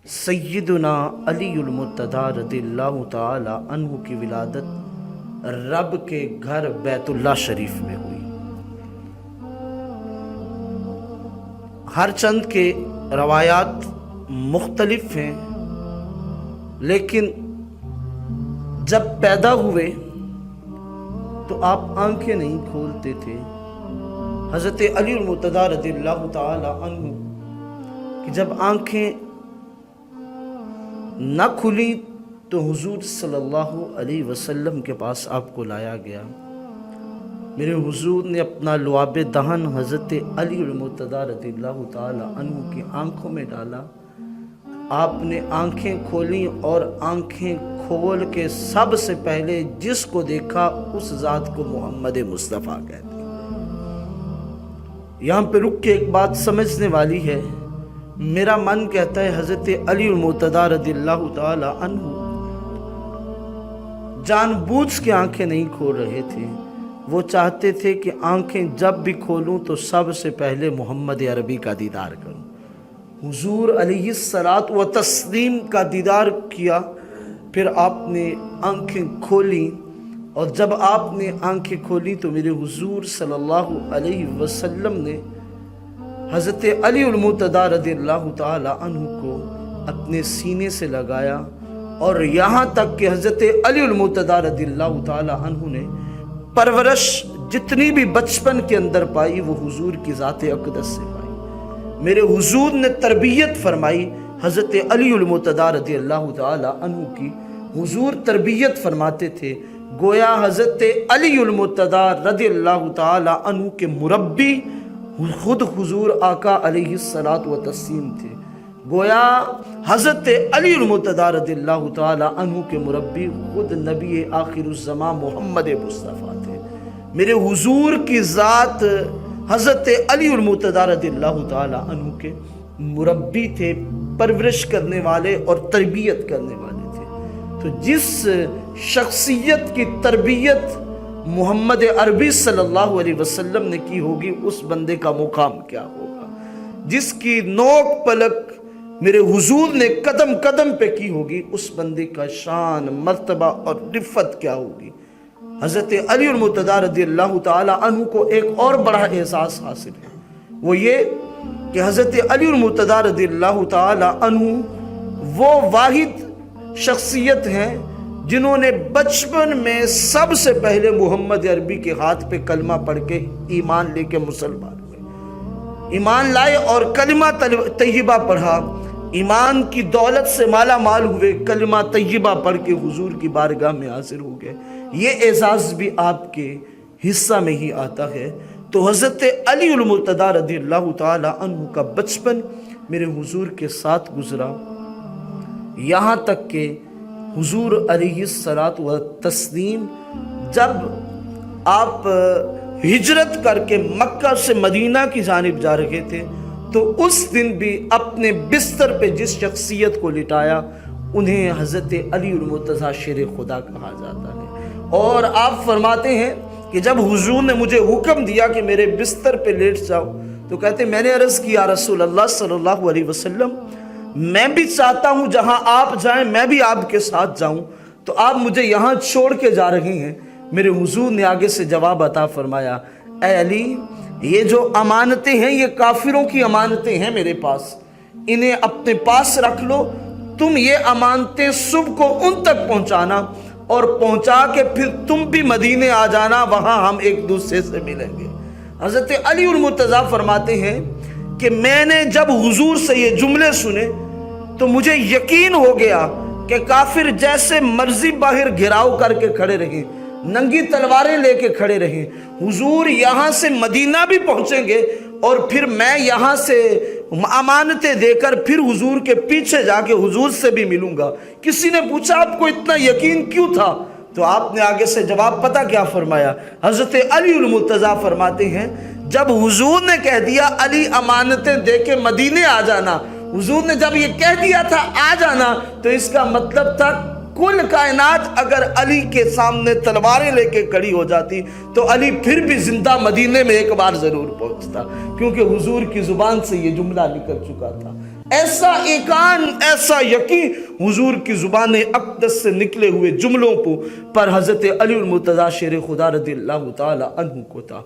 सय्यदुना अलीउल मुर्तज़ा रज़ियल्लाहु ताला अन्हु की विलादत रब के घर बैतुल्लाह शरीफ में हुई। हर चंद के रवायात मुख्तलिफ हैं, लेकिन जब पैदा हुए तो आप आंखें नहीं खोलते थे। हज़रत अलीउल मुर्तज़ा रज़ियल्लाहु ताला अन्हु कि जब आंखें न खुली तो हुजूर सल्लल्लाहु अलैहि वसल्लम के पास आपको लाया गया। मेरे हुजूर ने अपना लुआब दहन हज़रत अलीउल मुर्तज़ा रज़ियल्लाहु ताला अन्हु की आंखों में डाला। आपने आंखें खोली और आंखें खोल के सबसे पहले जिसको देखा उस ज़ात को मोहम्मद मुस्तफ़ा कहते हैं। यहाँ पे रुक के एक बात समझने वाली है। मेरा मन कहता है हज़रत अलीउल मुर्तज़ा रज़ियल्लाहु ताला अन्हु जानबूझ के आंखें नहीं खोल रहे थे। वो चाहते थे कि आंखें जब भी खोलूं तो सबसे पहले मोहम्मद अरबी का दीदार करूं। हुजूर अलैहिस्सलात व तस्लीम का दीदार किया, फिर आपने आंखें खोली और जब आपने आंखें खोली तो मेरे हुजूर सल्लल्लाहु अलैहि वसल्लम ने हज़रत अलीउल मुर्तज़ा रज़ियल्लाहु ताला अन्हु को अपने सीने से लगाया और यहाँ तक कि हज़रत अलीउल मुर्तज़ा रज़ियल्लाहु ताला अन्हु ने परवरिश जितनी भी बचपन के अंदर पाई वो हुजूर की ज़ात अक़दस से पाई। मेरे हुजूर ने तरबियत फरमाई हज़रत अलीउल मुर्तज़ा रज़ियल्लाहु ताला अन्हु की। हुजूर तरबियत फरमाते थे, गोया हज़रत अलीउल मुर्तज़ा रज़ियल्लाहु ताला अन्हु के मुरब्बी खुद हुजूर आका अलैहिस्सलात व तस्लीम थे। गोया हज़रत अलीउल मुर्तज़ा रज़ियल्लाहु ताला अन्हु के मुरब्बी खुद नबी आखिरुज़्ज़मा मोहम्मद मुस्तफ़ा थे। मेरे हुजूर की ज़ात हज़रत अलीउल मुर्तज़ा रज़ियल्लाहु ताला अन्हु के मुरब्बी थे, परवरिश करने वाले और तरबियत करने वाले थे। तो जिस शख्सियत की तरबियत मोहम्मद अरबी सल्लल्लाहु अलैहि वसल्लम ने की होगी, उस बंदे का मुकाम क्या होगा। जिसकी नोक पलक मेरे हुजूर ने कदम कदम पे की होगी, उस बंदे का शान मर्तबा और रिफ़त क्या होगी। हज़रत अलीउल मुर्तज़ा रज़ियल्लाहु ताला अन्हु को एक और बड़ा एहसास हासिल है, वो ये कि हज़रत अलीउल मुर्तज़ा रज़ियल्लाहु ताला अन्हु वो वाहिद शख्सियत हैं जिन्होंने बचपन में सबसे पहले मोहम्मद अरबी के हाथ पे कलमा पढ़ के ईमान लेके मुसलमान हुए। ईमान लाए और कलमा तय्यबा पढ़ा, ईमान की दौलत से माला माल हुए, कलमा तय्यबा पढ़ के हुजूर की बारगाह में हाजिर हो गए। ये एजाज़ भी आपके हिस्सा में ही आता है। तो हज़रत अलीउल मुर्तज़ा रज़ियल्लाहु ताला अन्हु का बचपन मेरे हुजूर के साथ गुजरा, यहाँ तक के हुजूर अलैहिस्सलात व तस्लीम जब आप हिजरत करके मक्का से मदीना की जानिब जा रहे थे तो उस दिन भी अपने बिस्तर पे जिस शख्सियत को लिटाया उन्हें हज़रत अलीउल मुर्तज़ा शेर खुदा कहा जाता है। और आप फरमाते हैं कि जब हुजूर ने मुझे हुक्म दिया कि मेरे बिस्तर पे लेट जाओ तो कहते मैंने अर्ज़ किया रसूल अल्लाह सल्लल्लाहु अलैहि वसल्लम, मैं भी चाहता हूं जहां आप जाएं मैं भी आपके साथ जाऊं, तो आप मुझे यहां छोड़ के जा रहे हैं। मेरे हुजूर ने आगे से जवाब अता फरमाया, ऐ अली, ये जो अमानतें हैं ये काफिरों की अमानतें हैं मेरे पास, इन्हें अपने पास रख लो। तुम ये अमानतें सुबह को उन तक पहुंचाना और पहुंचा के फिर तुम भी मदीने आ जाना, वहां हम एक दूसरे से मिलेंगे। हज़रत अलीउल मुर्तज़ा फरमाते हैं कि मैंने जब हुजूर से ये जुमले सुने तो मुझे यकीन हो गया कि काफिर जैसे मर्जी बाहर घिराव करके खड़े रहे, नंगी तलवारें लेके खड़े रहे, हुजूर यहाँ से मदीना भी पहुँचेंगे और फिर मैं यहाँ से अमानतें देकर फिर हुजूर के पीछे जाके हुजूर से भी मिलूंगा। किसी ने पूछा आपको इतना यकीन क्यों था, तो आपने आगे से जवाब पता क्या फरमाया। हज़रत अलीउल मुर्तज़ा फरमाते हैं जब हुजूर ने कह दिया अली अमानतें दे के मदीने आ जाना, हुजूर ने जब ये कह दिया था आ जाना, तो इसका मतलब था कुल कायनात अगर अली के सामने तलवारें लेके खड़ी हो जाती तो अली फिर भी जिंदा मदीने में एक बार जरूर पहुंचता, क्योंकि हुजूर की जुबान से ये जुमला निकल चुका था। ایسا ایقان، ایسا یقین حضور کی زبان اقدس سے نکلے ہوئے جملوں پر حضرت علی المرتضیٰ شیر خدا رضی اللہ تعالی عنہ کو تھا۔